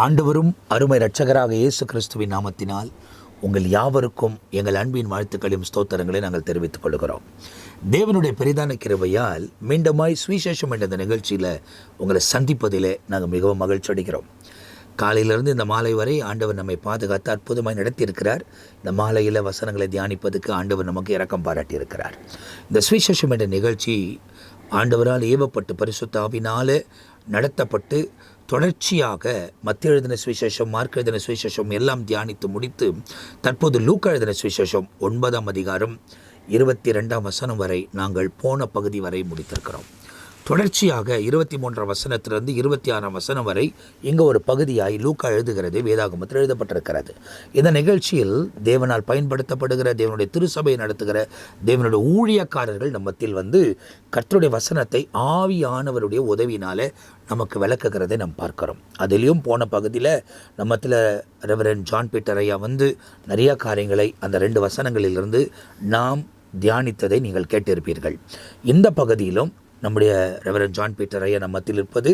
ஆண்டவரும் அருமை இரட்சகராக இயேசு கிறிஸ்துவின் நாமத்தினால் உங்கள் யாவருக்கும் எங்கள் அன்பின் வாழ்த்துக்களையும் ஸ்தோத்திரங்களை நாங்கள் தெரிவித்துக் கொள்கிறோம். தேவனுடைய பெரிதான கிருபையால் மீண்டுமாய் சுவிசேஷம் என்ற இந்த நிகழ்ச்சியில் உங்களை சந்திப்பதிலே நாங்கள் மிகவும் மகிழ்ச்சி அடைகிறோம். காலையிலிருந்து இந்த மாலை வரை ஆண்டவர் நம்மை பாதுகாத்து அற்புதமாய் நடத்தியிருக்கிறார். இந்த மாலையில் வசனங்களை தியானிப்பதற்கு ஆண்டவர் நமக்கு இரக்கம் பாராட்டியிருக்கிறார். இந்த சுவிசேஷம் என்ற நிகழ்ச்சி ஆண்டவரால் ஏவப்பட்டு பரிசுத்த ஆவியினாலே நடத்தப்பட்டு தொடர்ச்சியாக மத்திய எழுதின சுவிசேஷம், மார்க் எழுதின சுவிசேஷம் எல்லாம் தியானித்து முடித்து தற்போது லூக்கா எழுதின சுவிசேஷம் 9ஆம் அதிகாரம் 22ஆம் வசனம் வரை நாங்கள் போன பகுதி வரை முடித்திருக்கிறோம். தொடர்ச்சியாக 23ஆம் வசனத்திலிருந்து 26ஆம் வசனம் வரை இங்கே ஒரு பகுதியாய் லூக்கா எழுதுகிறது, வேதாகமத்தில் எழுதப்பட்டிருக்கிறது. இந்த நிகழ்ச்சியில் தேவனால் பயன்படுத்தப்படுகிற, தேவனுடைய திருசபையை நடத்துகிற தேவனுடைய ஊழியக்காரர்கள் நம்மத்தில் கர்த்தருடைய வசனத்தை ஆவியானவருடைய உதவினாலே நமக்கு விளக்குகிறதை நாம் பார்க்கிறோம். அதிலையும் போன பகுதியில் நம்மத்தில் ரெவரண்ட் ஜான் பீட்டர் ஐயா நிறைய காரியங்களை அந்த 2 வசனங்களிலிருந்து நாம் தியானித்ததை நீங்கள் கேட்டிருப்பீர்கள். இந்த பகுதியிலும் நம்முடைய ரெவரண்ட் ஜான் பீட்டர் ஐயா நம்மத்தில் இருப்பது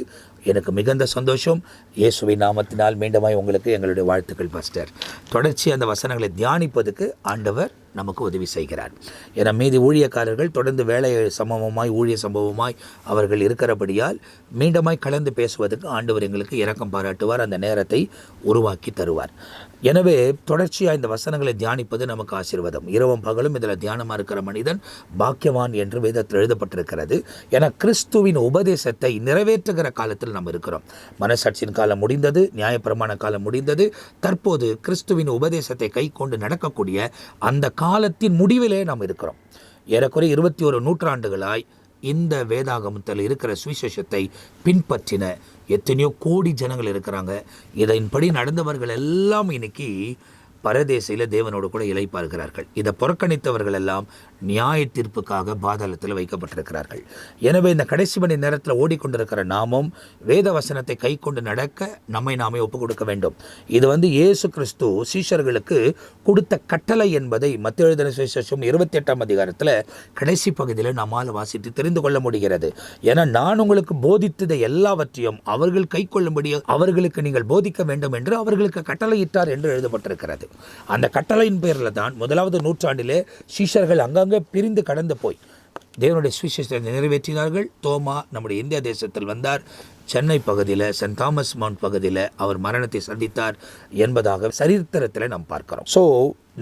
எனக்கு மிகுந்த சந்தோஷம். இயேசுவின் நாமத்தினால் மீண்டுமாய் உங்களுக்கு எங்களுடைய வாழ்த்துக்கள் பாஸ்டர். தொடர்ச்சி அந்த வசனங்களை தியானிப்பதுக்கு ஆண்டவர் நமக்கு உதவி செய்கிறார். என மீதி ஊழியக்காரர்கள் தொடர்ந்து வேலை சம்பவமாய் ஊழிய சம்பவமாய் அவர்கள் இருக்கிறபடியால் மீண்டுமாய் கலந்து பேசுவதற்கு ஆண்டவர் எங்களுக்கு இரக்கம் பாராட்டுவார், அந்த நேரத்தை உருவாக்கி தருவார். எனவே தொடர்ச்சியாக இந்த வசனங்களை தியானிப்பது நமக்கு ஆசீர்வாதம். இரவும் பகலும் இதில் தியானமாக இருக்கிற மனிதன் பாக்கியவான் என்று வேதத்தில் எழுதப்பட்டிருக்கிறது. என கிறிஸ்துவின் உபதேசத்தை நிறைவேற்றுகிற காலத்தில் நாம் இருக்கிறோம். மனசாட்சியின் காலம் முடிந்தது, நியாயப்பிரமாண காலம் முடிந்தது. தற்போது கிறிஸ்துவின் உபதேசத்தை கை கொண்டு நடக்கக்கூடிய அந்த காலத்தின் முடிவிலே நாம் இருக்கிறோம். ஏறக்குறைய 21 நூற்றாண்டுகளாய் இந்த வேதாகமத்தில் இருக்கிற சுவிசேஷத்தை பின்பற்றின எத்தனையோ கோடி ஜனங்கள் இருக்கிறாங்க. இதன்படி நடந்தவர்கள் எல்லாம் இன்னைக்கு பரதேசையில் தேவனோடு கூட இளைப்பாருகிறார்கள். இதை புறக்கணித்தவர்கள் எல்லாம் நியாய தீர்ப்புக்காக பாதாளத்தில் வைக்கப்பட்டிருக்கிறார்கள். எனவே இந்த கடைசி மணி நேரத்தில் ஓடிக்கொண்டிருக்கிற நாமும் வேத வசனத்தை கை கொண்டு நடக்க நம்மை நாமே ஒப்புக் கொடுக்க வேண்டும். இது இயேசு கிறிஸ்து சீஷர்களுக்கு கொடுத்த கட்டளை என்பதை மத்திய எழுதின சுவிசேஷம் 28ஆம் அதிகாரத்தில் கடைசி பகுதியில் நம்மால் வாசித்து தெரிந்து கொள்ள முடிகிறது. ஏன்னா நான் உங்களுக்கு போதித்ததை எல்லாவற்றையும் அவர்கள் கை கொள்ளும்படி அவர்களுக்கு நீங்கள் போதிக்க வேண்டும் என்று அவர்களுக்கு கட்டளையிட்டார் என்று எழுதப்பட்டிருக்கிறது. அந்த கட்டளையின் பேரில் தான் 1வது நூற்றாண்டிலே சீஷர்கள் அங்கங்கே பிரிந்து கடந்து போய் தேவனுடைய சுவிசேஷத்தை நிறைவேற்றினார்கள். தோமா நம்முடைய இந்திய தேசத்தில் வந்தார். சென்னை பகுதியில் சென்ட் தாமஸ் மவுண்ட் பகுதியில் அவர் மரணத்தை சந்தித்தார் என்பதாக சரித்திரத்தில் நாம் பார்க்கிறோம். ஸோ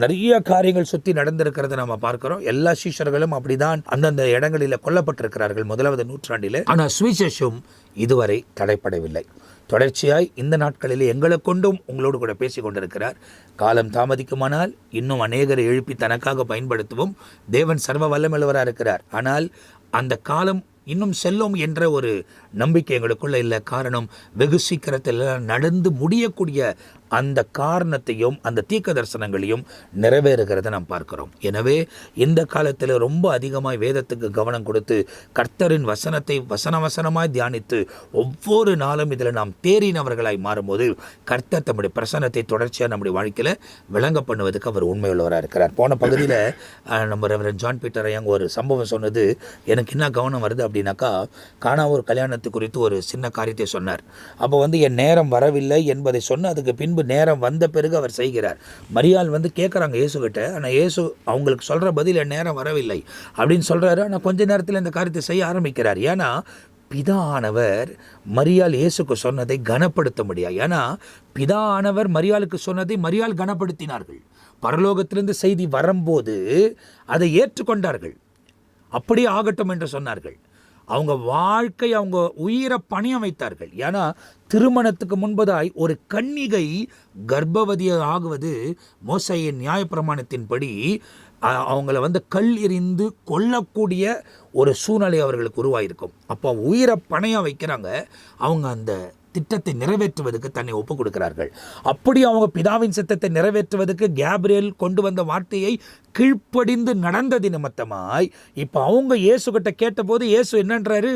நிறைய காரியங்கள் சுற்றி நடந்திருக்கிறத நம்ம பார்க்கிறோம். எல்லா சீஷர்களும் அப்படிதான் அந்தந்த இடங்களில் கொல்லப்பட்டிருக்கிறார்கள் 1வது நூற்றாண்டில். ஆனால் சுவிசேஷம் இதுவரை தடைப்படவில்லை. தொடர்ச்சியாய் இந்த நாட்களில் எங்களை கொண்டும் உங்களோடு கூட பேசி கொண்டிருக்கிறார். காலம் தாமதிக்குமானால் இன்னும் அநேகரை எழுப்பி தனக்காக பயன்படுத்தவும் தேவன் சர்வ வல்லமையுள்ளவராக இருக்கிறார். ஆனால் அந்த காலம் இன்னும் செல்லும் என்ற ஒரு நம்பிக்கை எங்களுக்குள்ள இல்லை. காரணம், வெகு சீக்கிரத்தில் நடந்து முடியக்கூடிய அந்த காரணத்தையும் அந்த தீர்க்க தரிசனங்களையும் நிறைவேறுகிறத நாம் பார்க்கிறோம். எனவே இந்த காலத்தில் ரொம்ப அதிகமாய் வேதத்துக்கு கவனம் கொடுத்து கர்த்தரின் வசனத்தை வசனமாய் தியானித்து ஒவ்வொரு நாளும் இதில் நாம் தேறினவர்களாய் மாறும்போது கர்த்தர் தம்முடைய பிரசன்னத்தை தொடர்ச்சியாக நம்முடைய வாழ்க்கையில் விளங்க பண்ணுவதற்கு அவர் உண்மையுள்ளவராக இருக்கிறார். போன பகுதியில் நம்ம ரெவரண்ட் ஜான் பீட்டர் ஐயா ஒரு சம்பவம் சொன்னது எனக்கு என்ன கவனம் வருது அப்படின்னாக்கா, காணாவூர் கல்யாணத்து குறித்து ஒரு சின்ன காரியத்தை சொன்னார். அப்போ என் நேரம் வரவில்லை என்பதை சொன்ன அதுக்கு பின்பு நேரம் வந்த பிறகு அவர் செய்கிறார். மரியாள் கேட்குறாங்க இயேசுகிட்ட, ஆனால் இயேசு அவங்களுக்கு சொல்கிற பதில் என் நேரம் வரவில்லை அப்படின்னு சொல்கிறாரு. ஆனால் கொஞ்ச நேரத்தில் இந்த காரியத்தை செய்ய ஆரம்பிக்கிறார். ஏன்னா பிதா ஆனவர் மரியாள் இயேசுக்கு சொன்னதை கனப்படுத்த முடியாது. ஏன்னா பிதா ஆனவர் மரியாளுக்கு சொன்னதை மரியாள் கனப்படுத்தினார்கள். பரலோகத்திலிருந்து செய்தி வரும்போது அதை ஏற்றுக்கொண்டார்கள். அப்படியே ஆகட்டும் என்று சொன்னார்கள். அவங்க வாழ்க்கை, அவங்க உயிரை பணியம் வைத்தார்கள். ஏன்னா திருமணத்துக்கு முன்பதாய் ஒரு கன்னிகை கர்ப்பவதியாக ஆகுவது மோசேயின் நியாயப்பிரமாணத்தின்படி அவங்கள கல் எறிந்து கொல்லக்கூடிய ஒரு சூழ்நிலை அவர்களுக்கு உருவாயிருக்கும். அப்போ உயிரை பணையம் வைக்கிறாங்க. அவங்க அந்த திட்டத்தை நிறைவேற்றுவதற்கு தன்னை ஒப்புக் கொடுக்கிறார்கள். அப்படி அவங்க பிதாவின் சித்தத்தை நிறைவேற்றுவதற்கு கேப்ரியல் கொண்டு வந்த வார்த்தையை கீழ்ப்படிந்து நடந்தது நிமித்தமாய் இப்போ அவங்க இயேசுகிட்ட கேட்டபோது இயேசு என்னன்றாரு,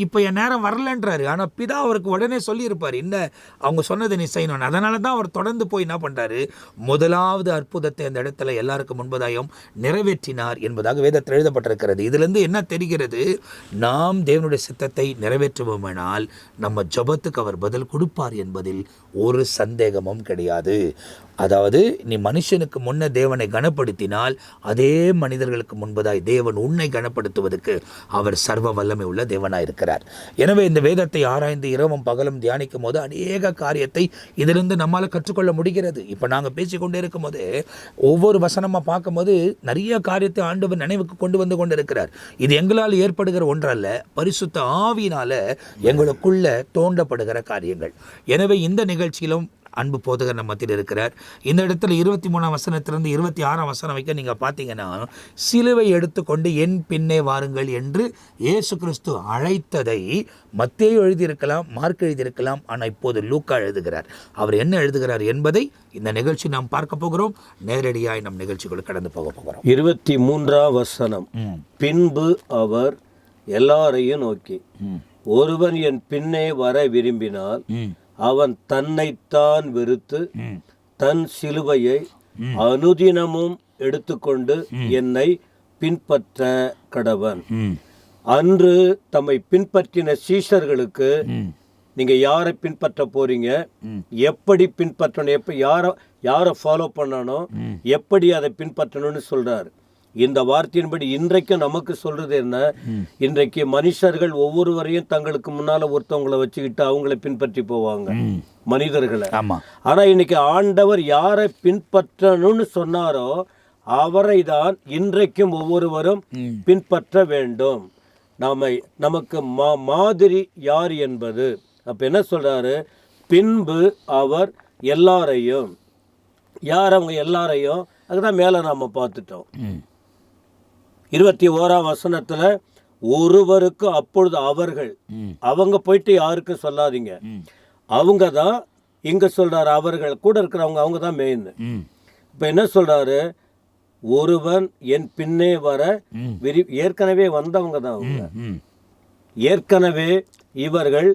இப்போ என் நேரம் வரலன்றாரு. ஆனால் பிதா அவருக்கு உடனே சொல்லியிருப்பார், என்ன அவங்க சொன்னதை நீ செய்யணும். அதனால தான் அவர் தொடர்ந்து போய் என்ன பண்ணுறாரு, முதலாவது அற்புதத்தை அந்த இடத்துல எல்லாருக்கும் முன்பதாயும் நிறைவேற்றினார் என்பதாக வேதத்தில் எழுதப்பட்டிருக்கிறது. இதிலிருந்து என்ன தெரிகிறது, நாம் தேவனுடைய சித்தத்தை நிறைவேற்றுவோமானால் நம்ம ஜபத்துக்கு அவர் பதில் கொடுப்பார் என்பதில் ஒரு சந்தேகமும் கிடையாது. அதாவது நீ மனுஷனுக்கு முன்ன தேவனை கனப்படுத்தினால் அதே மனிதர்களுக்கு முன்பதாய் தேவன் உன்னை கனப்படுத்துவதற்கு அவர் சர்வ வல்லமை உள்ள தேவனாய் இருக்கிறார். எனவே இந்த வேதத்தை ஆராய்ந்து இரவும் பகலும் தியானிக்கும் போது அநேக காரியத்தை இதிலிருந்து நம்மால் கற்றுக்கொள்ள முடிகிறது. இப்போ நாங்கள் பேசிக்கொண்டே இருக்கும் போது ஒவ்வொரு வசனமாக பார்க்கும்போது நிறைய காரியத்தை ஆண்டவர் நினைவுக்கு கொண்டு இருக்கிறார். இது எங்களால் ஏற்படுகிற ஒன்றல்ல, பரிசுத்த ஆவியினால எங்களுக்குள்ள தோண்டப்படுகிற காரியங்கள். எனவே இந்த நிகழ்ச்சியிலும் அன்பு போதகர் நம்ம மத்தியில் இருக்கிறார். இந்த இடத்துல 23ஆம் வசனத்திலிருந்து 26ஆம் வசனம் வைக்க நீங்கள் பார்த்தீங்கன்னா, சிலுவை எடுத்துக்கொண்டு என் பின்னே வாருங்கள் என்று இயேசு கிறிஸ்து அழைத்ததை மத்தேயு எழுதியிருக்கலாம், மார்க் எழுதியிருக்கலாம், ஆனால் இப்போது லூக்கா எழுதுகிறார். அவர் என்ன எழுதுகிறார் என்பதை இந்த நிகழ்ச்சி நாம் பார்க்க போகிறோம். நேரடியாய் நம் நிகழ்ச்சிக்குள் கடந்து போக போகிறோம். 23ஆம் வசனம். பின்பு அவர் எல்லாரையும் நோக்கி, ஒருவன் என் பின்னே வர விரும்பினால் அவன் தன்னைத்தான் வெறுத்து தன் சிலுவையை அனுதினமும் எடுத்துக்கொண்டு என்னை பின்பற்ற கடவன். அன்று தம்மை பின்பற்றின சீஷர்களுக்கு நீங்க யாரை பின்பற்ற போறீங்க, எப்படி பின்பற்றணும், யாரை ஃபாலோ பண்ணணும், எப்படி அதை பின்பற்றணும்னு சொல்றாரு. இந்த வார்த்தையின்படி இன்றைக்கு நமக்கு சொல்றது என்ன, இன்றைக்கு மனுஷர்கள் ஒவ்வொருவரையும் தங்களுக்கு முன்னால ஒருத்தவங்களை வச்சுக்கிட்டு அவங்களை பின்பற்றி போவாங்க, மனிதர்களை. ஆனா இன்னைக்கு ஆண்டவர் யாரை பின்பற்றணும்னு சொன்னாரோ அவரை தான் இன்றைக்கும் ஒவ்வொருவரும் பின்பற்ற வேண்டும். நமக்கு மாதிரி யார் என்பது. அப்ப என்ன சொல்றாரு, பின்பு அவர் எல்லாரையும், யார் அவங்க எல்லாரையும், அதுதான் மேல நாம பார்த்துட்டோம். 21ஆம் வசனத்துல ஒருவருக்கு அப்பொழுது அவர்கள், அவங்க போயிட்டு யாருக்கும் சொல்லாதீங்க, அவங்க தான் இங்க சொல்றாரு, அவர்கள் கூட இருக்கிறவங்க, அவங்க தான் மெயின். இப்ப என்ன சொல்றாரு, ஒருவன் என் பின்னே வர ஏற்கனவே வந்தவங்க தான் அவங்க. ஏற்கனவே இவர்கள்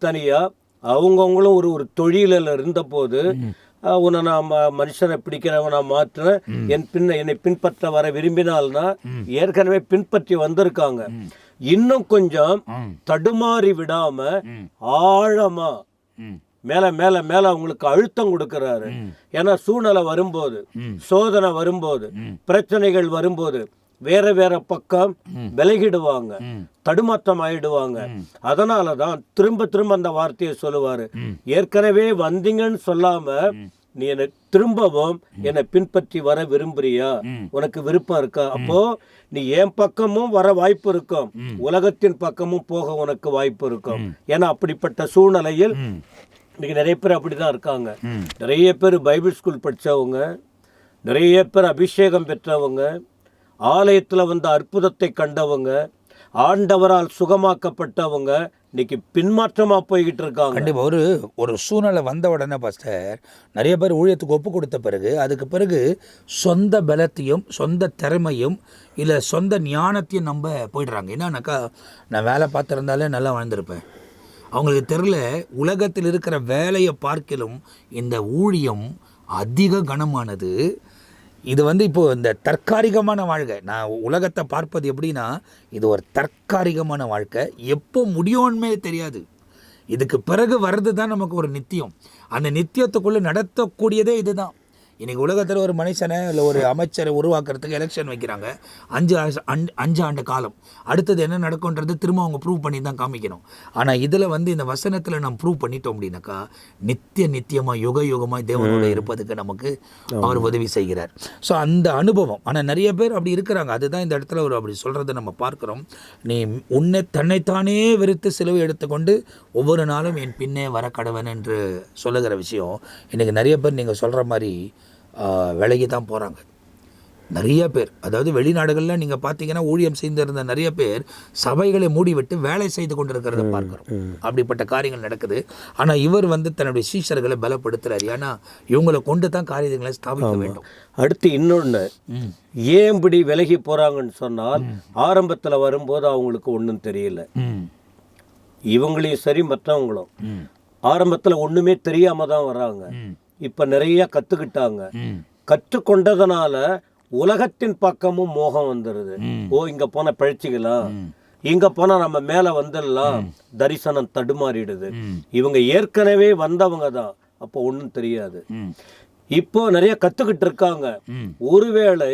தனியா அவங்கவுங்களும் ஒரு தொழிலில் இருந்த போது, உன்னை நான் மனுஷனை பிடிக்கிறவனா மாற்றுறேன், என்னை பின்பற்ற வர விரும்பினால்னா ஏற்கனவே பின்பற்றி வந்திருக்காங்க. இன்னும் கொஞ்சம் தடுமாறி விடாம ஆழமா மேல மேல மேல அவங்களுக்கு அழுத்தம் கொடுக்கிறாரு. ஏன்னா சூழ்நிலை வரும்போது, சோதனை வரும்போது, பிரச்சனைகள் வரும்போது வேற வேற பக்கம் விலகிடுவாங்க, தடுமாற்றம் ஆயிடுவாங்க. அதனாலதான் திரும்ப திரும்ப அந்த வார்த்தையை சொல்லுவாரு, ஏற்கனவே வந்தீங்கன்னு சொல்லாம நீ என்னை திரும்பவும் என்னை பின்பற்றி வர விரும்புறியா, உனக்கு விருப்பம் இருக்கா, அப்போ நீ என் பக்கமும் வர வாய்ப்பு இருக்கும், உலகத்தின் பக்கமும் போக உனக்கு வாய்ப்பு இருக்கும். ஏன்னா அப்படிப்பட்ட சூழ்நிலையில் இன்னைக்கு நிறைய பேர் அப்படிதான் இருக்காங்க. நிறைய பேர் பைபிள் ஸ்கூல் படிச்சவங்க, நிறைய பேர் அபிஷேகம் பெற்றவங்க, ஆலயத்தில் வந்த அற்புதத்தை கண்டவங்க, ஆண்டவரால் சுகமாக்கப்பட்டவங்க இன்னைக்கு பின்மாற்றமா போய்கிட்டு இருக்காங்க. கண்டிப்பாக ஒரு சூழ்நிலை வந்த உடனே பாஸ்டர் நிறைய பேர் ஊழியத்துக்கு ஒப்பு கொடுத்த பிறகு அதுக்கு பிறகு சொந்த பலத்தையும் சொந்த திறமையும் இல்லை சொந்த ஞானத்தையும் நம்ப போயிடுறாங்க. என்னன்னாக்கா, நான் வேலை பார்த்துருந்தாலே நல்லா வாழ்ந்திருப்பேன். அவங்களுக்கு தெரியல, உலகத்தில் இருக்கிற வேலையை பார்க்கலும் இந்த ஊழியம் அதிக கனமானது. இது இப்போது இந்த தற்காலிகமான வாழ்க்கை. நான் உலகத்தை பார்ப்பது எப்படின்னா, இது ஒரு தற்காலிகமான வாழ்க்கை, எப்போ முடியும்னே தெரியாது. இதுக்கு பிறகு வர்றது தான் நமக்கு ஒரு நித்தியம். அந்த நித்தியத்துக்குள்ளே நடத்தக்கூடியதே இது தான். இன்றைக்கி உலகத்தில் ஒரு மனுஷனை இல்லை ஒரு அமைச்சரை உருவாக்குறதுக்கு எலெக்ஷன் வைக்கிறாங்க. 5 ஆண்டு காலம். அடுத்தது என்ன நடக்கும்ன்றது திரும்ப அவங்க ப்ரூவ் பண்ணி தான் காமிக்கணும். ஆனால் இதில் இந்த வசனத்தில் நம்ம ப்ரூவ் பண்ணிட்டோம் அப்படின்னாக்கா, நித்தியமாக யுகமாக தேவனோட இருப்பதுக்கு நமக்கு அவர் உதவி செய்கிறார். ஸோ அந்த அனுபவம். ஆனால் நிறைய பேர் அப்படி இருக்கிறாங்க. அதுதான் இந்த இடத்துல ஒரு அப்படி சொல்கிறத நம்ம பார்க்குறோம். நீ தன்னைத்தானே வெறுத்து சிலுவை எடுத்துக்கொண்டு ஒவ்வொரு நாளும் என் பின்னே வர கடவன் என்று சொல்லுகிற விஷயம் இன்றைக்கி நிறைய பேர் நீங்கள் சொல்கிற மாதிரி விலகி தான் போகிறாங்க. நிறைய பேர், அதாவது வெளிநாடுகளில் நீங்கள் பார்த்தீங்கன்னா ஊழியம் செய்திருந்த நிறைய பேர் சபைகளை மூடிவிட்டு வேலை செய்து கொண்டிருக்கிறத பார்க்குறோம். அப்படிப்பட்ட காரியங்கள் நடக்குது. ஆனால் இவர் தன்னுடைய சீஷர்களை பலப்படுத்துறாரு. ஏன்னா இவங்களை கொண்டு தான் காரியங்களை ஸ்தாபிக்க வேண்டும். அடுத்து இன்னொன்று, ஏன் இப்படி விலகி போகிறாங்கன்னு சொன்னால், ஆரம்பத்தில் வரும்போது அவங்களுக்கு ஒன்றும் தெரியல. இவங்களையும் சரி மற்றவங்களும் ஆரம்பத்தில் ஒன்றுமே தெரியாம தான் வர்றாங்க. இப்போ நிறைய கற்றுக்கிட்டாங்க. கற்றுக்கொண்டதுனால உலகத்தின் பக்கமும் மோகம் வந்துடுது. ஓ, இங்கே போன பழிச்சிக்கலாம், இங்க போனா நம்ம மேல வந்துடலாம், தரிசனம் தடுமாறிடுது. இவங்க ஏற்கனவே வந்தவங்க தான், அப்போ ஒன்றும் தெரியாது. இப்போ நிறைய கத்துக்கிட்டு இருக்காங்க. ஒருவேளை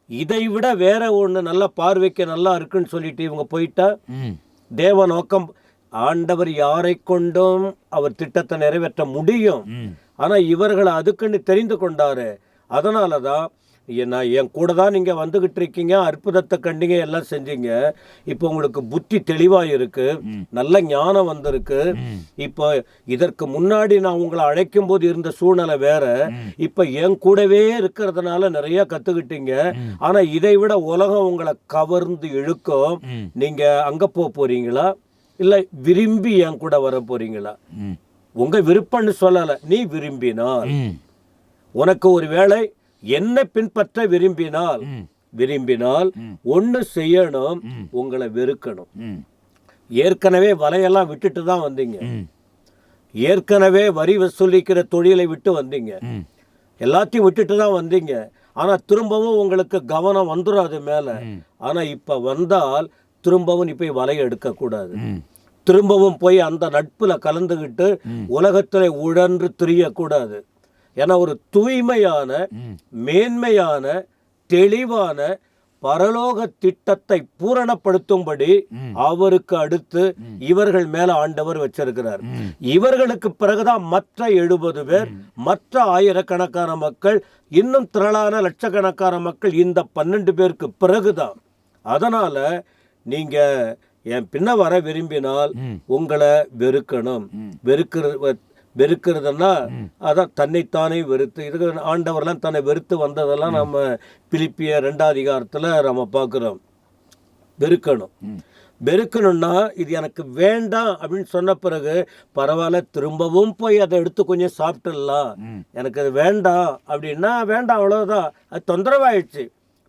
இதை விட வேற ஒண்ணு நல்ல பார்வைக்கு நல்லா இருக்குன்னு சொல்லிட்டு இவங்க போயிட்டா, தேவ நோக்கம் ஆண்டவர் யாரை கொண்டும் அவர் திட்டத்தை நிறைவேற்ற முடியும். ஆனா இவர்களை அதுக்குன்னு தெரிந்து கொண்டாரு. அதனாலதான் நான் என் கூட தான் நீங்கள் வந்துக்கிட்டு இருக்கீங்க, அற்புதத்தை கண்டிங்க, எல்லாம் செஞ்சீங்க. இப்போ உங்களுக்கு புத்தி தெளிவாக இருக்கு, நல்ல ஞானம் வந்திருக்கு. இப்போ இதற்கு முன்னாடி நான் உங்களை அழைக்கும் போது இருந்த சூழ்நிலை வேற, இப்போ என் கூடவே இருக்கிறதுனால நிறைய கற்றுக்கிட்டீங்க. ஆனால் இதை விட உலகம் உங்களை கவர்ந்து இழுக்கும். நீங்கள் அங்கே போறீங்களா, இல்லை விரும்பி என் கூட வர போறீங்களா? உங்க விருப்பம்னு சொல்லலை, நீ விரும்பினால், உனக்கு ஒரு வேளை என்ன பின்பற்ற விரும்பினால் ஒண்ணு செய்யணும், உங்களை வெறுக்கணும். ஏற்கனவே வலையெல்லாம் விட்டுட்டு தான் வந்தீங்க, ஏற்கனவே வரி வசூலிக்கிற தொழிலை விட்டு வந்தீங்க, எல்லாத்தையும் விட்டுட்டு தான் வந்தீங்க. ஆனா திரும்பவும் உங்களுக்கு கவனம் வந்துடும் அது மேல. ஆனா இப்ப வந்தால் திரும்பவும் நீ போய் வலையை எடுக்க கூடாது. திரும்பவும் போய் அந்த நட்புல கலந்துகிட்டு உலகத்துல உழன்று திரியக்கூடாது. ஏன்னா ஒரு தூய்மையான, மேன்மையான, தெளிவான பரலோக திட்டத்தை பூரணப்படுத்தும்படி அவருக்கு அடுத்து இவர்கள் மேல ஆண்டவர் வச்சிருக்கிறார். இவர்களுக்கு பிறகுதான் மற்ற 70 பேர், மற்ற ஆயிரக்கணக்கான மக்கள், இன்னும் திரளான லட்சக்கணக்கான மக்கள் இந்த 12 பேருக்கு பிறகுதான். அதனால நீங்க என் பின்ன வர விரும்பினால் உங்களை வெறுக்கணும். வெறுக்கிறதுனா அதான் தன்னைத்தானே வெறுத்து. இதுக்கு ஆண்டவர்லாம் தன்னை வெறுத்து வந்ததெல்லாம் நம்ம பிலிப்பியர் 2ஆம் அதிகாரத்தில் நம்ம பார்க்குறோம். வெறுக்கணும்னா இது எனக்கு வேண்டாம் அப்படின்னு சொன்ன பிறகு பரவாயில்ல, திரும்பவும் போய் அதை எடுத்து கொஞ்சம் சாப்பிட்டுடலாம். எனக்கு அது வேண்டாம் அப்படின்னா வேண்டாம், அவ்வளோதான். அது தொந்தரவாயிடுச்சு.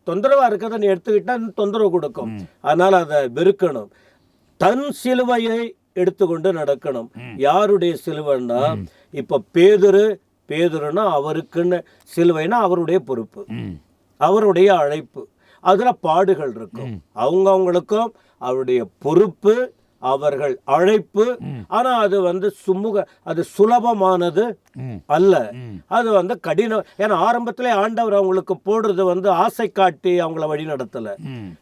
தொந்தரவாக இருக்கிறத நீ எடுத்துக்கிட்டா தொந்தரவு கொடுக்கும். அதனால் அதை வெறுக்கணும். தன் சிலுவையை எடுத்துக்கொண்டு நடக்கணும். யாருடைய சிலுவைன்னா, இப்ப பேதுருன்னா அவருக்குன்னு சிலுவைனா அவருடைய பொறுப்பு, அவருடைய அழைப்பு. அதுல பாடுகள் இருக்கும், அவங்களுக்கும் அவருடைய பொறுப்பு, அவர்கள் அழைப்பு. ஆனா அது அது சுலபமானது அல்ல, அது கடினம். ஏன்னா ஆரம்பத்திலே ஆண்டவர் அவங்களுக்கு போடுறது ஆசை காட்டி அவங்கள வழி நடத்தல.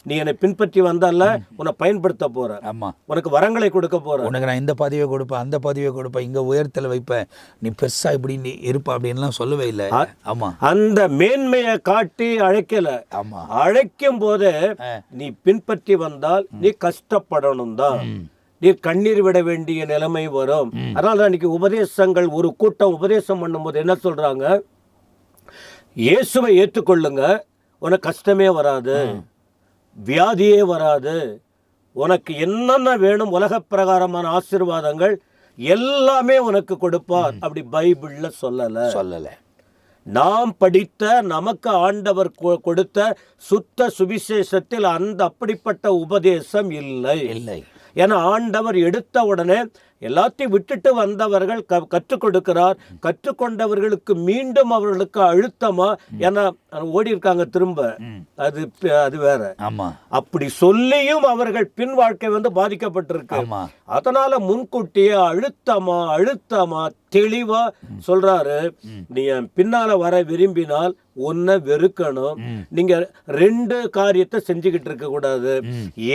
நீ என்னை பின்பற்றி வந்தால உன்னை பயன்படுத்த போற, உனக்கு வரங்களை கொடுக்க போற, உனக்கு நான் இந்த பதவியை கொடுப்பேன், அந்த பதவியை கொடுப்பேன், இங்க உயரத்துல வைப்பேன், நீ பெருசா இப்படி நீ இருப்ப அப்படின்லாம் சொல்லவே இல்லை. ஆமா, அந்த மேன்மையை காட்டி அழைக்கல. அழைக்கும் போது நீ பின்பற்றி வந்தால் நீ கஷ்டப்படணும் தான், நீ கண்ணீர் விட வேண்டிய நிலைமை வரும். அதனால இன்னைக்கு உபதேசங்கள், ஒரு கூட்டம் உபதேசம் பண்ணும்போது என்ன சொல்றாங்க, இயேசுவை ஏற்றுக்கொள்ளுங்க, உனக்கு கஷ்டமே வராது, வியாதியே வராது, உனக்கு என்னென்ன வேணும் உலக பிரகாரமான ஆசீர்வாதங்கள் எல்லாமே உனக்கு கொடுப்பார். அப்படி பைபிள்ல சொல்லல. நாம் படித்த, நமக்கு ஆண்டவர் கொடுத்த சுத்த சுவிசேஷத்தில் அப்படிப்பட்ட உபதேசம் இல்லை. ஏன்னா ஆண்டவர் எடுத்த உடனே எல்லாத்தையும் விட்டுட்டு வந்தவர்கள் கற்றுக் கொடுக்கிறார். கற்றுக்கொண்டவர்களுக்கு மீண்டும் அவர்களுக்கு அழுத்தமா, ஏன்னா ஓடி இருக்காங்க திரும்ப, அது வேற. அப்படி சொல்லியும் அவர்கள் பின் வாழ்க்கை பாதிக்கப்பட்டிருக்கு. அதனால முன்கூட்டியே அழுத்தமா தெளிவா சொல்றாரு, நீ பின்னால வர விரும்பினால் உன்னை வெறுக்கணும். நீங்க 2 காரியத்தை செஞ்சுக்கிட்டு இருக்க கூடாது.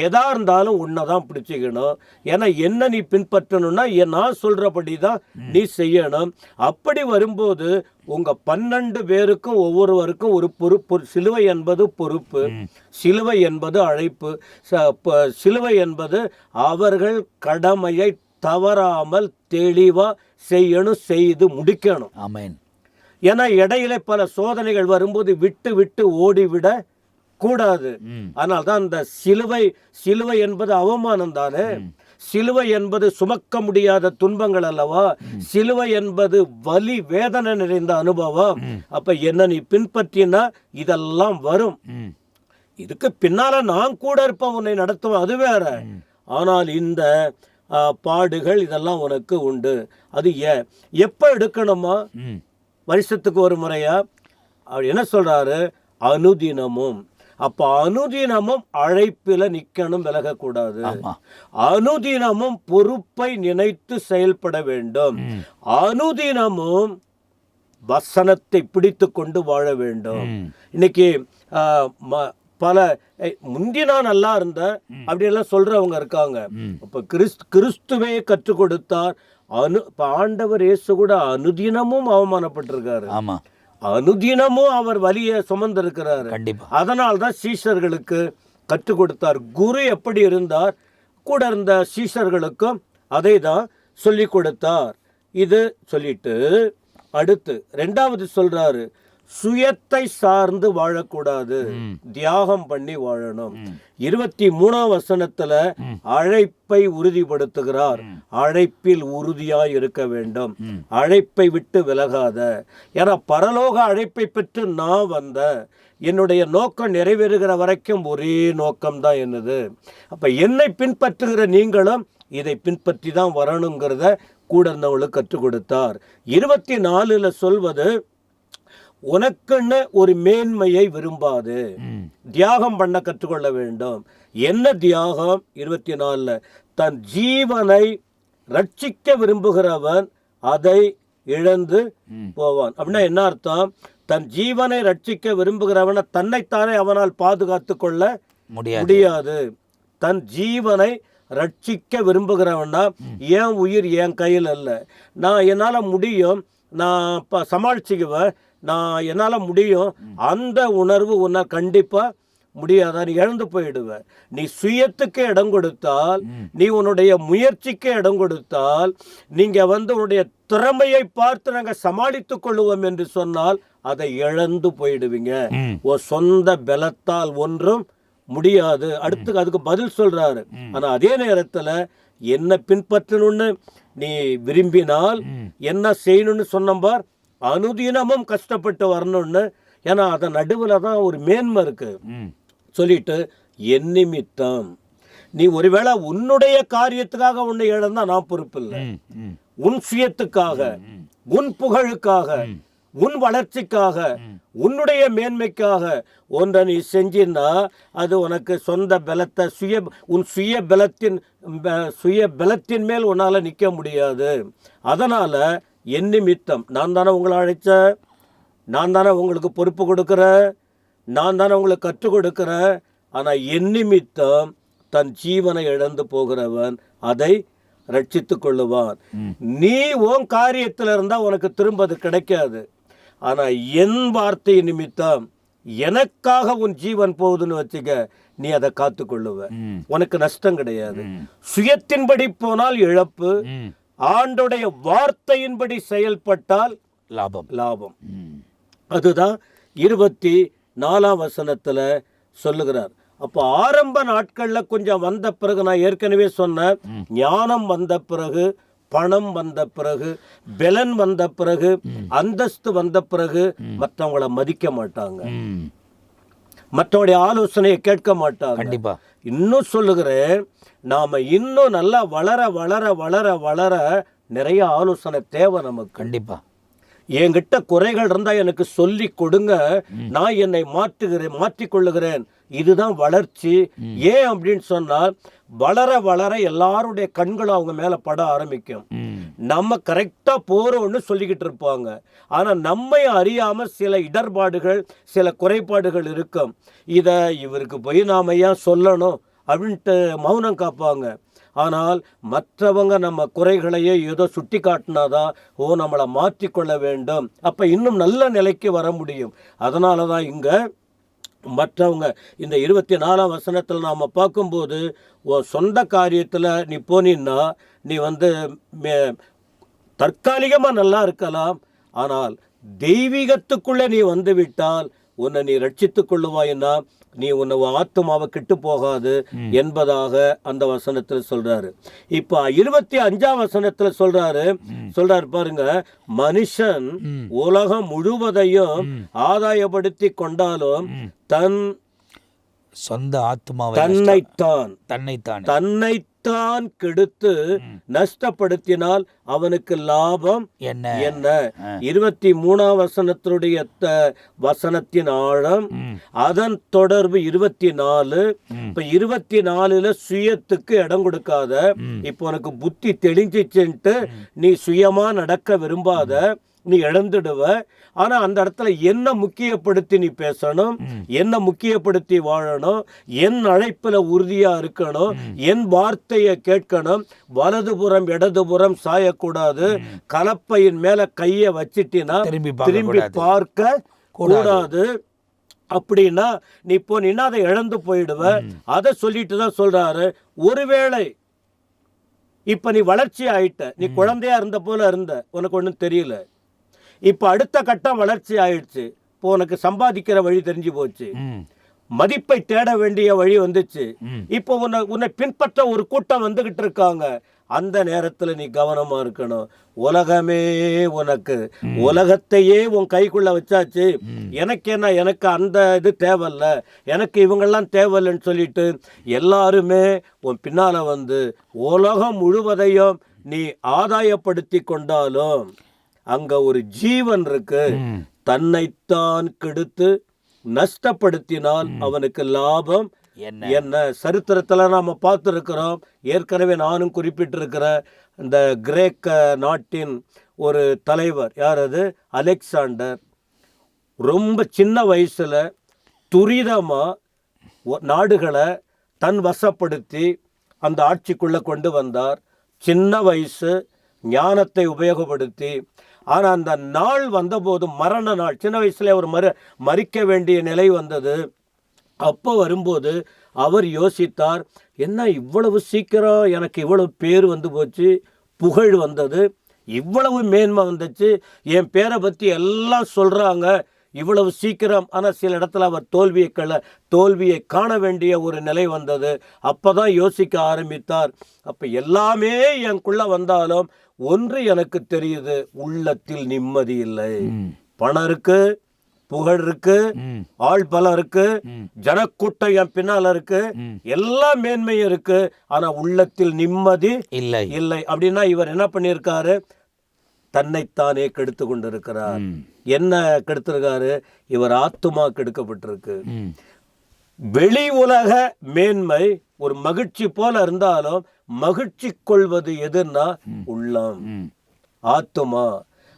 எதா இருந்தாலும் உன்னைதான் பிடிச்சிக்கணும். ஏன்னா என்ன நீ பின்பற்றணும்னா நான் சொல்றபடிதான் நீ செய்யணும். அப்படி வரும்போது உங்க 12 பேருக்கும் ஒவ்வொருவருக்கும் ஒரு பொறுப்பு. சிலுவை என்பது பொறுப்பு, சிலுவை என்பது அழைப்பு, சிலுவை என்பது அவர்கள் கடமையை தவறாமல் தெளிவா செய்யணும், செய்து முடிக்கணும். ஆமென். ஏன்னா இடையில பல சோதனைகள் வரும்போது விட்டு ஓடிவிட கூடாது. அதனால்தான் இந்த சிலுவை என்பது அவமானம் தானே. சிலுவை என்பது சுமக்க முடியாத துன்பங்கள் அல்லவா. சிலுவை என்பது வலி, வேதனை நிறைந்த அனுபவம். அப்ப என்ன நீ பின்பற்றினா இதெல்லாம் வரும். இதுக்கு பின்னால நான் கூட இருப்பேன், உன்னை நடத்துவேன், அது வேற. ஆனால் இந்த பாடுகள் இதெல்லாம் உனக்கு உண்டு. அது எப்ப எடுக்கணுமா? வருஷத்துக்கு ஒரு முறையா? அவர் என்ன சொல்றாரு? அனுதினமும். அப்ப அனுதினமும் அழைப்பில நிக்கணும், விலகக்கூடாது. ஆமா. அனுதினமும் பொறுப்பை நினைத்து செயல்பட வேண்டும். அனுதினமும் வசனத்தை பிடித்து கொண்டு வாழ வேண்டும். இன்னைக்கு பல முந்தி நான் நல்லா இருந்தேன் அப்படியெல்லாம் சொல்றவங்க இருக்காங்க. இப்ப கிறிஸ்துவே கற்றுக் கொடுத்தார். ஆண்டவர் இயேசு கூட அனுதினமும் அவமானப்பட்டிருக்காரு. ஆமா, அனுதினமும் அவர் வலியை சுமந்திருக்கிறாரு. அதனால்தான் சீஷர்களுக்கு கற்றுக் கொடுத்தார். குரு எப்படி இருந்தார், கூட இருந்த சீஷர்களுக்கும் அதை தான் சொல்லி கொடுத்தார். இது சொல்லிட்டு அடுத்து 2வது சொல்றாரு, சுயத்தை சார்ந்து வாழக்கூடாது, தியாகம் பண்ணி வாழணும். 23ஆம் வசனத்துல அழைப்பை உறுதிப்படுத்துகிறார். அழைப்பில் உறுதியாய் இருக்க வேண்டும், அழைப்பை விட்டு விலகாத. ஏன்னா பரலோக அழைப்பை பெற்று நான் வந்த என்னுடைய நோக்கம் நிறைவேறுகிற வரைக்கும் ஒரே நோக்கம்தான் என்னது. அப்ப என்னை பின்பற்றுகிற நீங்களும் இதை பின்பற்றி தான் வரணுங்கிறத கூட இருந்தவங்களுக்கு கற்றுக் கொடுத்தார். 24ல சொல்வது, உனக்குன்னு ஒரு மேன்மையை விரும்பாது, தியாகம் பண்ண கற்றுக்கொள்ள வேண்டும். என்ன தியாகம்? 24ல தன் ஜீவனை ரட்சிக்க விரும்புகிறவன் அதை இழந்து போவான். அப்படின்னா என்ன அர்த்தம்? தன் ஜீவனை ரட்சிக்க விரும்புகிறவனை தன்னைத்தானே அவனால் பாதுகாத்து கொள்ள முடியாது. தன் ஜீவனை ரட்சிக்க விரும்புகிறவன்னா என் உயிர் என் கையில் அல்ல, நான் என்னால் முடியும், நான் சமாளிச்சுக்குவேன், நான் என்னால் முடியும், அந்த உணர்வு உன்னை கண்டிப்பாக முடியாத, நீ இழந்து போயிடுவேன். நீ சுயத்துக்கு இடம் கொடுத்தால், நீ உன்னுடைய முயற்சிக்கு இடம் கொடுத்தால், நீங்க உன்னுடைய திறமையை பார்த்து நாங்கள் சமாளித்துக் கொள்ளுவோம் என்று சொன்னால் அதை இழந்து போயிடுவீங்க. உன் சொந்த பலத்தால் ஒன்றும் முடியாது. அடுத்து அதுக்கு பதில் சொல்றாரு. ஆனா அதே நேரத்துல என்ன பின்பற்றணும்னு நீ விரும்பினால் என்ன செய்யணும்னு சொன்னபார், அனுதினமும் கஷ்டப்பட்டு வரணும்னு. ஏன்னா அதன் நடுவில் தான் ஒரு மேன்மை இருக்கு. சொல்லிட்டு என் நிமித்தம் நீ ஒருவேளை உன்னுடைய காரியத்துக்காக உன்னை இழந்தா நான் பொறுப்பு இல்லை. உன் சுயத்துக்காக, உன் புகழுக்காக, உன் வளர்ச்சிக்காக, உன்னுடைய மேன்மைக்காக ஒன்றை நீ செஞ்சின்னா அது உனக்கு சொந்த பலத்தை உன் சுய பலத்தின் மேல் உன்னால் நிற்க முடியாது. அதனால் என் நிமித்தம், நான் தானே உங்களை அழைச்சேன், நான் தானே உங்களுக்கு பொறுப்பு கொடுக்குறேன், நான் தானே உங்களுக்கு கற்றுக் கொடுக்குறேன். ஆனால் என் நிமித்தம் தன் ஜீவனை இழந்து போகிறவன் அதை ரட்சித்து கொள்ளுவான். நீ உன் காரியத்தில் இருந்தால் உனக்கு திரும்ப அது கிடைக்காது. ஆனால் என் வார்த்தை நிமித்தம் எனக்காக உன் ஜீவன் போகுதுன்னு வச்சுக்க, நீ அதை காத்து கொள்ளுவ, உனக்கு நஷ்டம் கிடையாது. சுயத்தின்படி போனால் இழப்பு, ஆண்டோடைய வார்த்தையின்படி செயல்பட்டால் லாபம். அதுதான் 24ஆம் வசனத்துல சொல்லுகிறார். அப்போ ஆரம்ப நாட்கள்ல கொஞ்சம் வந்த பிறகு, நான் ஏற்கனவே சொன்ன, ஞானம் வந்த பிறகு, பணம் வந்த பிறகு, பலன் வந்த பிறகு, அந்தஸ்து வந்த பிறகு மற்றவங்களை மதிக்க மாட்டாங்க, மற்றவங்களுடைய ஆலோசனையை கேட்க மாட்டாங்க. கண்டிப்பா இன்னும் சொல்லுகிறேன், நாம இன்னும் நல்லா வளர வளர வளர வளர நிறைய ஆலோசனை தேவை நமக்கு. கண்டிப்பா என்கிட்ட குறைகள் இருந்தா எனக்கு சொல்லி கொடுங்க, நான் என்னை மாற்றிக்கொள்ளுகிறேன். இதுதான் வளர்ச்சி. ஏன் அப்படின்னு சொன்னால், வளர வளர எல்லாருடைய கண்களும் அவங்க மேல பட ஆரம்பிக்கும். நம்ம கரெக்டா போறோம்னு சொல்லிக்கிட்டு இருப்பாங்க, ஆனா நம்மை அறியாம சில இடர்பாடுகள், சில குறைபாடுகள் இருக்கும். இத இவருக்கு போய் நாம ஏன் சொல்லணும் அப்படின்ட்டு மௌனம் காப்பாங்க. ஆனால் மற்றவங்க நம்ம குறைகளையே ஏதோ சுட்டி காட்டினாதான், நம்மளை மாற்றிக்கொள்ள வேண்டும், அப்போ இன்னும் நல்ல நிலைக்கு வர முடியும். அதனால தான் இங்கே மற்றவங்க இந்த 24ஆம் வசனத்தில் நாம் பார்க்கும்போது, சொந்த காரியத்தில் நீ போனீன்னா நீ தற்காலிகமாக நல்லா இருக்கலாம், ஆனால் தெய்வீகத்துக்குள்ளே நீ வந்து விட்டால் உன்னை நீ ரட்சித்து கொள்ளுவாயின்னா நீ உன்னை ஆத்துமாவை கிட்டு போகாது என்பதாக அந்த வசனத்தில் சொல்றாரு. இப்ப 25ஆம் வசனத்துல சொல்றாரு பாருங்க, மனுஷன் உலகம் முழுவதையும் ஆதாயப்படுத்தி கொண்டாலும் தன் சொந்த ஆத்மாவை தன்னைத்தான் கெடுத்து நஷ்டப்படுத்தினால் அவனுக்கு லாபம் என்ன? 23ஆம் வசனத்தினுடைய வசனத்தின் ஆழம், அதன் தொடர்பு 24. இப்ப 24ல சுயத்துக்கு இடம் கொடுக்காத. இப்ப உனக்கு புத்தி தெளிஞ்சிச்சுன்ட்டு நீ சுயமா நடக்க விரும்பாத, நீ இழந்துடுவ. ஆனா அந்த இடத்துல என்ன முக்கியப்படுத்தி நீ பேசணும், என்ன முக்கியப்படுத்தி வாழணும், என் அழைப்புல உறுதியா இருக்கணும், என் வார்த்தையை கேட்கணும், வலதுபுறம் இடதுபுறம் சாயக்கூடாது, கலப்பையின் மேல கைய வச்சிட்டினா திரும்பி பார்க்க கூடாது. அப்படின்னா நீ இப்போ நீ அதை இழந்து போயிடுவ. அதை சொல்லிட்டு தான் சொல்றாரு, ஒருவேளை இப்ப நீ வளர்ச்சி ஆயிட்ட, நீ குழந்தையா இருந்த போல இருந்த, உனக்கு ஒன்றும் தெரியல. இப்ப அடுத்த கட்டம் வளர்ச்சி ஆயிடுச்சு. இப்போ உனக்கு சம்பாதிக்கிற வழி தெரிஞ்சு போச்சு, மதிப்பை தேட வேண்டிய வழி வந்துச்சு. இப்போ உன்னை பின்பற்ற ஒரு கூட்டம் வந்துகிட்டு இருக்காங்க. அந்த நேரத்துல நீ கவனமா இருக்கணும். உலகமே உனக்கு, உலகத்தையே உன் கைக்குள்ள வச்சாச்சு. எனக்கு என்ன, எனக்கு அந்த இது தேவையில்ல, எனக்கு இவங்கெல்லாம் தேவையில்லைன்னு சொல்லிட்டு எல்லாருமே உன் பின்னால வந்து உலகம் முழுவதையும் நீ ஆதாயப்படுத்தி கொண்டாலும் அங்க ஒரு ஜீவன் இருக்கு. தன்னைத்தான் கெடுத்து நஷ்டப்படுத்தினால் அவனுக்கு லாபம் என்ன? சரித்திரத்துல நாம பார்த்துருக்கிறோம். ஏற்கனவே நானும் குறிப்பிட்டிருக்கிறேன். இந்த கிரேக்க நாட்டின் ஒரு தலைவர், யார் அது? அலெக்சாண்டர். ரொம்ப சின்ன வயசுல துரிதமா நாடுகளை தன் வசப்படுத்தி அந்த ஆட்சிக்குள்ள கொண்டு வந்தார். சின்ன வயசு, ஞானத்தை உபயோகப்படுத்தி. ஆனால் அந்த நாள் வந்தபோது, மரண நாள், சின்ன வயசுல அவர் மறிக்க வேண்டிய நிலை வந்தது. அப்போ வரும்போது அவர் யோசித்தார், என்ன இவ்வளவு சீக்கிரம் எனக்கு இவ்வளவு பேர் வந்து போச்சு, புகழ் வந்தது, இவ்வளவு மேன்மை வந்துச்சு, என் பேரை பற்றி எல்லாம் சொல்கிறாங்க, இவ்வளவு சீக்கிரம். ஆனால் சில இடத்துல அவர் தோல்வியை காண வேண்டிய ஒரு நிலை வந்தது. அப்போ தான் யோசிக்க ஆரம்பித்தார். அப்போ எல்லாமே எனக்குள்ள வந்தாலும் ஒன்று எனக்கு தெரியுது, உள்ளத்தில் நிம்மதி இல்லை. பணம் இருக்கு, புகழ் இருக்கு, ஆள் பலம் இருக்கு, ஜனக்கூட்டம் என் பின்னால இருக்கு, எல்லா மேன்மையும் இருக்கு, ஆனா உள்ளத்தில் நிம்மதி இல்லை. அப்படின்னா இவர் என்ன பண்ணியிருக்காரு? தன்னைத்தானே கெடுத்து கொண்டிருக்கிறார். என்ன கெடுத்திருக்காரு? இவர் ஆத்துமா கெடுக்கப்பட்டிருக்கு. வெளி உலக மேன்மை ஒரு மகிழ்ச்சி போல இருந்தாலும் மகிழ்ச்சி கொள்வது எதுன்னா உள்ளம், ஆத்துமா.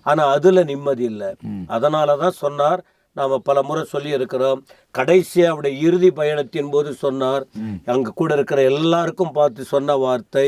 ஆனா அதுல நிம்மதி இல்லை. அதனாலதான் சொன்னார், நாம பல முறை சொல்லி இருக்கிறோம், கடைசியா அவருடைய இறுதி பயணத்தின் போது சொன்னார், அங்க கூட இருக்கிற எல்லாருக்கும் பார்த்து சொன்ன வார்த்தை,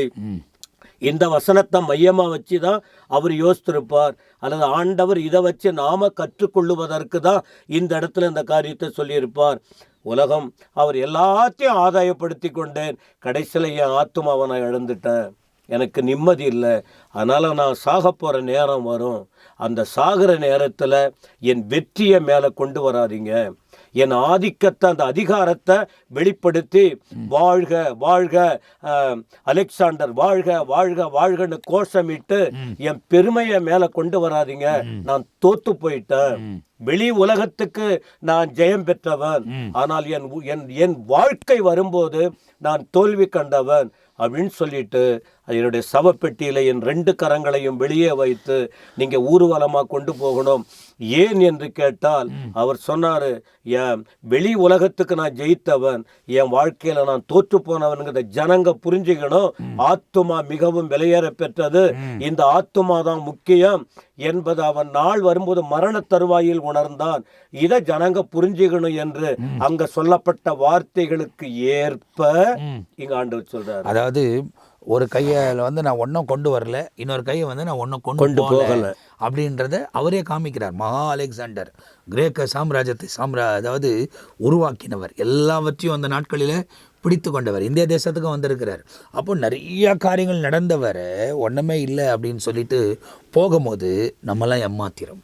இந்த வசனத்தை மையமா வச்சுதான் அவர் யோசித்திருப்பார், அல்லது ஆண்டவர் இதை வச்சு நாம கற்றுக்கொள்ளுவதற்கு தான் இந்த இடத்துல இந்த காரியத்தை சொல்லியிருப்பார். உலகம், அவர் எல்லாத்தையும் ஆதாயப்படுத்தி கொண்டேன், கடைசியில் என் ஆத்துமாவை நான் இழந்துட்டேன், எனக்கு நிம்மதி இல்லை, அதனால் நான் சாக போகிற நேரம் வரும். அந்த சாகிற நேரத்தில் என் வெற்றியை மேலே கொண்டு வராதிங்க, என் ஆதிக்கத்தை, அந்த அதிகாரத்தை வெளிப்படுத்தி வாழ்க வாழ்க அலெக்சாண்டர், வாழ்க வாழ்க வாழ்கன்னு கோஷமிட்டு என் பெருமையை மேலே கொண்டு வராதிங்க, நான் தோத்து போயிட்டேன், வெளி உலகத்துக்கு நான் ஜெயம் பெற்றவன், ஆனால் என் வாழ்க்கை வரும்போது நான் தோல்வி கண்டவன் அப்படின்னு சொல்லிட்டு என்னுடைய சவப்பெட்டியில் என் 2 கரங்களையும் வெளியே வைத்து நீங்க ஊர்வலமாக கொண்டு போகணும். ஏன் என்று கேட்டால் அவர் சொன்னாரு, என் வெளி உலகத்துக்கு நான் ஜெயித்தவன், என் வாழ்க்கையில நான் தோற்று போனவனுங்கிறத ஜனங்க புரிஞ்சுக்கணும். ஆத்துமா மிகவும் விலையேற பெற்றது, இந்த ஆத்துமா தான் முக்கியம் என்பது அவன் நாள் வரும்போது மரண தருவாயில் உணர்ந்தான். இதை ஜனங்க புரிஞ்சுக்கணும் என்று அங்க சொல்லப்பட்ட வார்த்தைகளுக்கு ஏற்ப இங்க ஆண்டவர் சொல்றாரு. அதாவது ஒரு கையில் வந்து நான் ஒன்றும் கொண்டு வரல, இன்னொரு கையை வந்து நான் ஒன்றும் கொண்டு போகல அப்படின்றத அவரே காமிக்கிறார். மகா அலெக்சாண்டர் கிரேக்க சாம்ராஜ்யத்தை அதாவது உருவாக்கினவர், எல்லாவற்றையும் அந்த நாட்களில் பிடித்து கொண்டவர், இந்திய தேசத்துக்கும் வந்திருக்கிறார். அப்போ நிறைய காரியங்கள் நடந்தவர், ஒன்றுமே இல்லை அப்படின்னு சொல்லிட்டு போகும்போது நம்மளாம் ஏமாத்திரும்.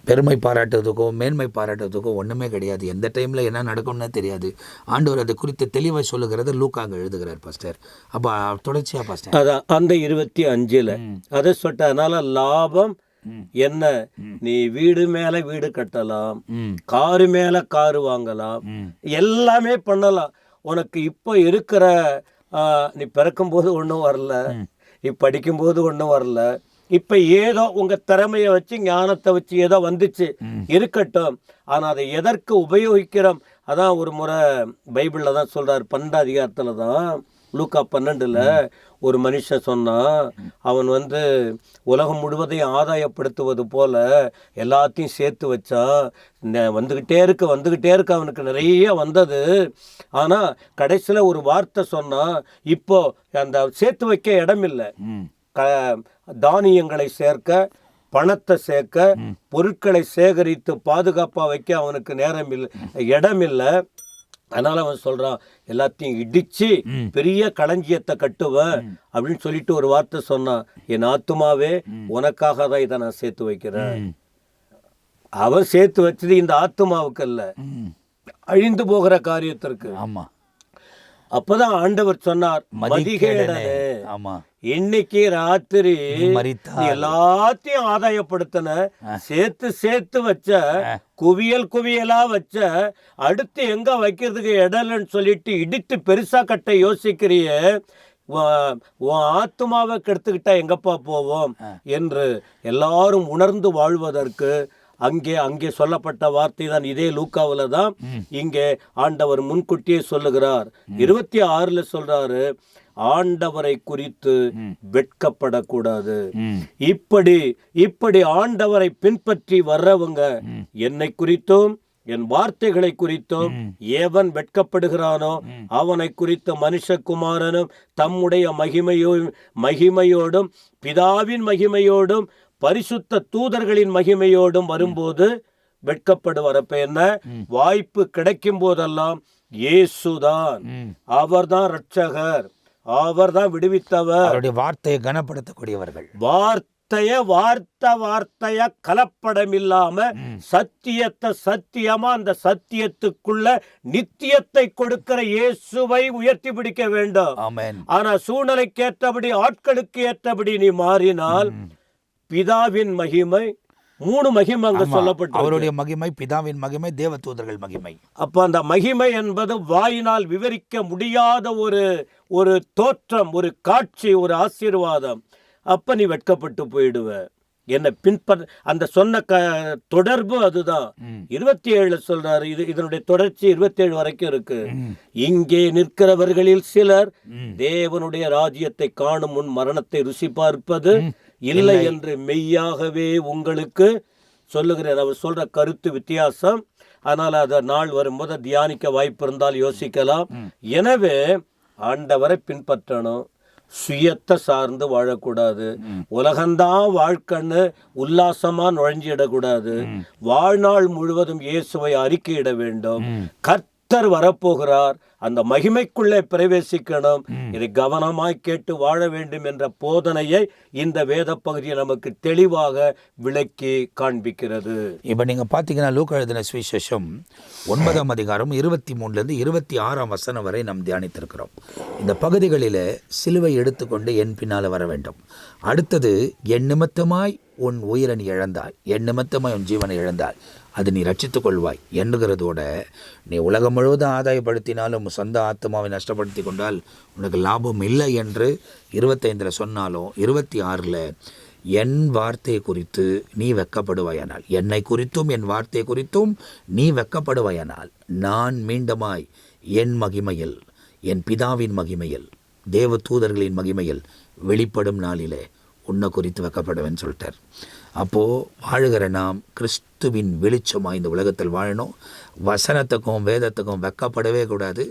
பெருமை பாராட்டுறதுக்கோ மேன்மை பாராட்டுறதுக்கோ ஒன்றுமே கிடையாது. எந்த டைமில் என்ன நடக்கும்னு தெரியாது. ஆண்டவர் அது குறித்து தெளிவாக சொல்லுகிறது லூக்காங்க எழுதுகிறார் பாஸ்டர். அப்போ தொடர்ச்சியாக பாஸ்டர் அதான் அந்த 25 அதை சொல்லிட்டு, அதனால லாபம் என்ன, நீ வீடு மேல வீடு கட்டலாம், காரு மேல காரு வாங்கலாம், எல்லாமே பண்ணலாம். உனக்கு இப்போ இருக்கிற நீ பிறக்கும்போது ஒன்றும் வரல, நீ படிக்கும்போது ஒன்றும் வரல, இப்போ ஏதோ உங்கள் திறமையை வச்சு ஞானத்தை வச்சு ஏதோ வந்துச்சு, இருக்கட்டும். ஆனால் அதை எதற்கு உபயோகிக்கிறோம்? அதான் ஒரு முறை பைபிளில் தான் சொல்கிறார், 12 அதிகாரத்தில் தான், லூக்கா 12ல் ஒரு மனுஷன் சொன்னான், அவன் உலகம் முழுவதையும் ஆதாயப்படுத்துவது போல எல்லாத்தையும் சேர்த்து வச்சான். வந்துக்கிட்டே இருக்க அவனுக்கு நிறைய வந்தது. ஆனால் கடைசியில் ஒரு வார்த்தை சொன்னான், இப்போ அந்த சேர்த்து வைக்க இடமில்லை, தானியங்களை சேர்க்க, பணத்தை சேர்க்க, பொருட்களை சேகரித்து பாதுகாப்பாக வைக்க அவனுக்கு நேரம் இல்லை, இடம் இல்லை. அதனால அவன் சொல்றான், எல்லாத்தையும் இடிச்சு பெரிய களஞ்சியத்தை கட்டுவேன் அப்படின்னு சொல்லிட்டு ஒரு வார்த்தை சொன்னான், என் ஆத்துமாவே உனக்காக தான் இதை நான் சேர்த்து வைக்கிறேன். அவன் சேர்த்து வச்சது இந்த ஆத்துமாவுக்கு அல்ல, அழிந்து போகிற காரியத்திற்கு. அப்பதான் ஆண்டவர் சொன்னார், மதிகேடனே, இன்னைக்கு ராத்திரி எல்லாத்தையும் ஆதாயப்படுத்தின, சேர்த்து வச்ச, குவியலா வச்ச, அடுத்து எங்க வைக்கிறதுக்கு இடம்னு சொல்லிட்டு இடித்து பெருசா கட்ட யோசிக்கிறிய, உன் ஆத்துமாவை கெடுத்துக்கிட்டா எங்கப்பா போவோம் என்று எல்லாரும் உணர்ந்து வாழ்வதற்கு அங்கே சொல்லப்பட்ட வார்த்தை தான் இதே லூக்காவில் தான் இங்கே ஆண்டவர் முன்கூட்டியே சொல்லுகிறார். 26ல் சொல்றாரு, ஆண்டவரை குறித்து வெட்கப்படக்கூடாது. இப்படி ஆண்டவரை பின்பற்றி வர்றவங்க என்னை குறித்தும் என் வார்த்தைகளை குறித்தும் எவன் வெட்கப்படுகிறானோ அவனை குறித்த மனுஷகுமாரனும் தம்முடைய மகிமையோடும் பிதாவின் மகிமையோடும் பரிசுத்த தூதர்களின் மகிமையோடும் வரும்போது வெட்கப்படுவார். அப்ப என்ன, வாய்ப்பு கிடைக்கும் போதெல்லாம் இயேசுதான், அவர்தான் ரட்சகர், அவர்தான் விடுவித்தவர். அவருடைய வார்த்தையை கனப்படுத்தக்கூடியவர்கள், வார்த்தைய கலப்படம் இல்லாம சத்தியத்தை சத்தியமா அந்த சத்தியத்துக்குள்ள நித்தியத்தை கொடுக்கிற இயேசுவை உயர்த்தி பிடிக்க வேண்டும். ஆனா சூழ்நிலைக்கு ஏற்றபடி, ஆட்களுக்கு ஏற்றபடி நீ மாறினால், பிதாவின் மகிமை, 3 மகிமை அங்க சொல்லப்பட்டு, அவருடைய மகிமை, பிதாவின் மகிமை, தேவ தூதர்கள் மகிமை. அப்ப அந்த மகிமை என்பது வாயினால் விவரிக்க முடியாத ஒரு தோற்றம், ஒரு காட்சி, ஒரு ஆசீர்வாதம். அப்ப நீ வெட்கப்பட்டு போயிடுவ. என்ன அந்த சொன்ன தொடர்பு அதுதான். 27 சொல்றாரு, இதனுடைய தொடர்ச்சி 27 வரைக்கும் இருக்கு. இங்கே நிற்கிறவர்களில் சிலர் தேவனுடைய ராஜ்யத்தை காணும் முன் மரணத்தை ருசி பார்ப்பது இல்லை என்று மெய்யாகவே உங்களுக்கு சொல்லுகிறேன். அவர் சொல்ற கருத்து வித்தியாசம். அதனால அதை நாள் வரும்போது தியானிக்க வாய்ப்பு இருந்தால் யோசிக்கலாம். எனவே ஆண்டவரை பின்பற்றணும், சுயத்தை சார்ந்து வாழக்கூடாது, உலகந்தான் வாழ்க்கைன்னு உல்லாசமா நுழைஞ்சிடக்கூடாது, வாழ்நாள் முழுவதும் இயேசுவை அறிக்கையிட வேண்டும். கர்த்தர் வரப்போகிறார், அந்த மகிமைக்குள்ளே பிரவேசிக்கணும். இதை கவனமாய் கேட்டு வாழ வேண்டும் என்ற போதனையை இந்த வேத பகுதியை நமக்கு தெளிவாக விளக்கி காண்பிக்கிறது. இப்போ நீங்கள் பார்த்தீங்கன்னா லூக்கா எழுதின சுவிசேஷம் 9ஆம் அதிகாரம் 23லேருந்து 26ஆம் வசனம் வரை நாம் தியானித்திருக்கிறோம். இந்த பகுதிகளில் சிலுவை எடுத்துக்கொண்டு என் பின்னால் வர வேண்டும். அடுத்தது, என் நிமித்தமாய் உன் உயிரை நீ இழந்தாய், என் நிமித்தமாய் உன் ஜீவனை இழந்தாய், அது நீ ரட்சித்துக் கொள்வாய் என்கிறதோட, நீ உலகம் முழுவதும் ஆதாயப்படுத்தினாலும் சொந்த ஆத்மாவை நஷ்டப்படுத்தி கொண்டால் உனக்கு லாபம் இல்லை என்று 25ல் சொன்னாலும் 26ல் என் வார்த்தை குறித்து நீ வெட்கப்படுவாயானால், என்னை குறித்தும் என் வார்த்தை குறித்தும் நீ வெட்கப்படுவாயானால், நான் மீண்டுமாய் என் மகிமையில், என் பிதாவின் மகிமையில், தேவ தூதர்களின் மகிமையில் வெளிப்படும் நாளிலே உன்னை குறித்து வெட்கப்படுவேன்னு சொல்லிட்டார். அப்போது வாழுகிற நாம் கிறிஸ்துவின் வெளிச்சமாக இந்த உலகத்தில் வாழணும். வசனத்துக்கும் வேதத்துக்கும் வெக்கப்படவே கூடாது.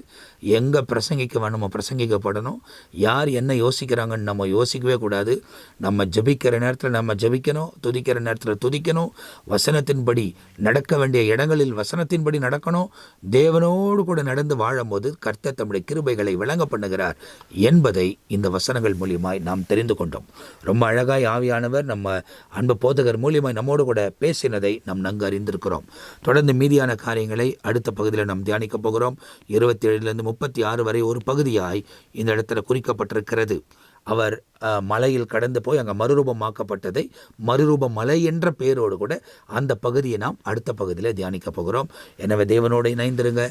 எங்கே பிரசங்கிக்க வேணுமோ பிரசங்கிக்கப்படணும். யார் என்ன யோசிக்கிறாங்கன்னு நம்ம யோசிக்கவே கூடாது. நம்ம ஜெபிக்கிற நேரத்தில் நம்ம ஜெபிக்கணும், துதிக்கிற நேரத்தில் துதிக்கணும், வசனத்தின்படி நடக்க வேண்டிய இடங்களில் வசனத்தின்படி நடக்கணும். தேவனோடு கூட நடந்து வாழும்போது கர்த்தர் தம்முடைய கிருபைகளை விளங்க பண்ணுகிறார் என்பதை இந்த வசனங்கள் மூலியமாய் நாம் தெரிந்து கொண்டோம். ரொம்ப அழகாய் ஆவியானவர் நம்ம அன்பு போதகர் மூலியமாய் நம்மோடு கூட பேசினதை நாம் நன்கு அறிந்திருக்கிறோம். தொடர்ந்து மீதியான காரியங்களை அடுத்த பகுதியில் நாம் தியானிக்க போகிறோம். 27லேருந்து 36 வரை ஒரு பகுதியாய் இந்த இடத்துல குறிக்கப்பட்டிருக்கிறது. அவர் மலையில் கடந்து போய் அங்கே மறுரூபமாக்கப்பட்டதை மறுரூப மலை என்ற பெயரோடு கூட அந்த பகுதியை நாம் அடுத்த பகுதியில் தியானிக்க போகிறோம். எனவே தேவனோடு இணைந்திருங்க.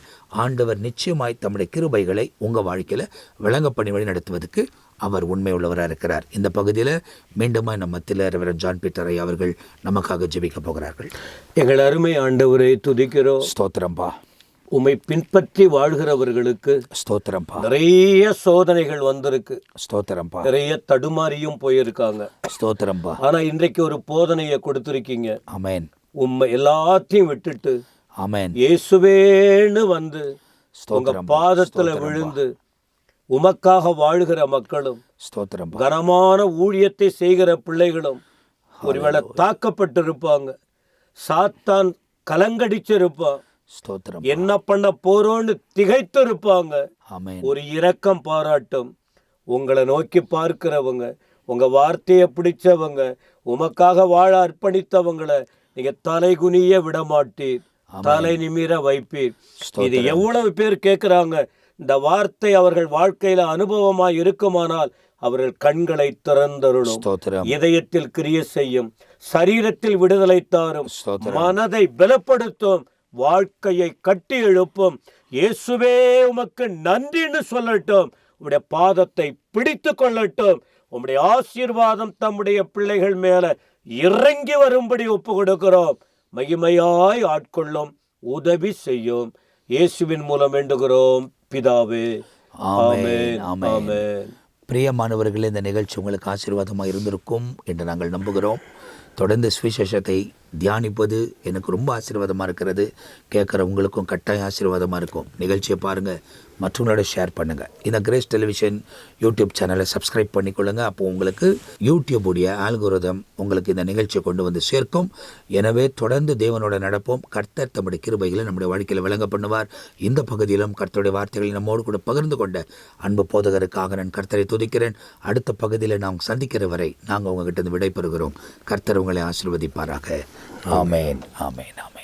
ஆண்டவர் நிச்சயமாய் தம்முடைய கிருபைகளை உங்கள் வாழ்க்கையில் விளங்க பண்ணி வழி நடத்துவதற்கு அவர் உண்மை உள்ளவராக இருக்கிறார். இந்த பகுதியில் மீண்டுமாய் நம்ம மத்தியில் ரெவரண்ட் ஜான் பீட்டர் ஐயா அவர்கள் நமக்காக ஜெபிக்க போகிறார்கள். எங்கள் அருமை ஆண்டவரை துதிக்கிறோம். ஸ்தோத்திரம்பா. உம்மை பின்பற்றி வாழ்கிறவர்களுக்கு ஸ்தோத்திரம்பா. நிறைய சோதனைகள் வந்திருக்கு. ஸ்தோத்திரம்பா. நிறைய தடுமாறியும் போயிருக்காங்க. ஸ்தோத்திரம்பா. ஆனா இன்றைக்கு ஒரு போதனையை கொடுத்திருக்கீங்க. ஆமென். உம்மை எல்லாத்தையும் விட்டுட்டு ஆமென் இயேசுவேன்னு வந்து உங்க ஸ்தோத்திரம் பாதத்துல விழுந்து உமக்காக வாழ்கிற மக்களும் ஸ்தோத்திரம்பா. கனமான ஊழியத்தை செய்கிற பிள்ளைகளும் ஒருவேளை தாக்கப்பட்டிருப்பாங்க. சாத்தான் கலங்கடிச்சிருப்பான். ஸ்தோத்திரம். என்ன பண்ண போறோன்னு திகைத்து இருப்பாங்க. ஆமென். ஒரு இரக்கம் பாராட்டும். உங்களை நோக்கி பார்க்கிறவங்க, உங்க வார்த்தையை பிடிச்சவங்க, உமக்காக வாழ அர்ப்பணித்தவங்களை நீங்க தலைகுனிய விட மாட்டீர், தலை நிமிர வைப்பீர். இது எவ்வளவு பேர் கேட்கிறாங்க. இந்த வார்த்தை அவர்கள் வாழ்க்கையில அனுபவமா இருக்குமானால் அவர்கள் கண்களை திறந்தருளும். ஸ்தோத்திரம். இதயத்தில் கிரிய செய்யும், சரீரத்தில் விடுதலை தாரும், மனதை பலப்படுத்தும், வாழ்க்கையை கட்டி எழுப்பும். இயேசுவே உமக்கு நன்றின்னு சொல்லட்டும். உம்முடைய பாதத்தை பிடித்து கொள்ளட்டும். உம்முடைய ஆசீர்வாதம் தம்முடைய பிள்ளைகள் மேல இறங்கி வரும்படி ஒப்பு கொடுக்கிறோம். மகிமையாய் ஆட்கொள்ளும், உதவி செய்யும். இயேசுவின் மூலம் வேண்டுகிறோம் பிதாவே. ஆமென். ஆமென். பிரியமானவர்களே, இந்த நிகழ்ச்சி உங்களுக்கு ஆசீர்வாதமாக இருந்திருக்கும் என்று நாங்கள் நம்புகிறோம். தொடர்ந்து சுவிசேஷத்தை தியானிப்பது எனக்கு ரொம்ப ஆசீர்வாதமாக இருக்கிறது. கேட்குற உங்களுக்கும் கட்டாயம் ஆசீர்வாதமாக இருக்கும். நிகழ்ச்சியை பாருங்கள், மற்றவங்களோட ஷேர் பண்ணுங்கள். இந்த கிரேஸ் டெலிவிஷன் யூடியூப் சேனலை சப்ஸ்கிரைப் பண்ணிக்கொள்ளுங்கள். அப்போது உங்களுக்கு யூடியூபுடைய ஆல்கோரிதம் உங்களுக்கு இந்த நிகழ்ச்சியை கொண்டு வந்து சேர்க்கும். எனவே தொடர்ந்து தேவனோட நடப்போம். கர்த்தர் தம்முடைய கிருபைகளை நம்முடைய வாழ்க்கையில் விளங்க பண்ணுவார். இந்த பகுதியிலும் கர்த்தருடைய வார்த்தைகளை நம்மோடு கூட பகிர்ந்து கொண்ட அன்பு போதகருக்காக நான் கர்த்தரை துதிக்கிறேன். அடுத்த பகுதியில் நாம் சந்திக்கிற வரை நாங்கள் உங்ககிட்ட விடை பெறுகிறோம். கர்த்தர் உங்களை ஆசீர்வதிப்பாராக. ஆமென். ஆமென். ஆமென்.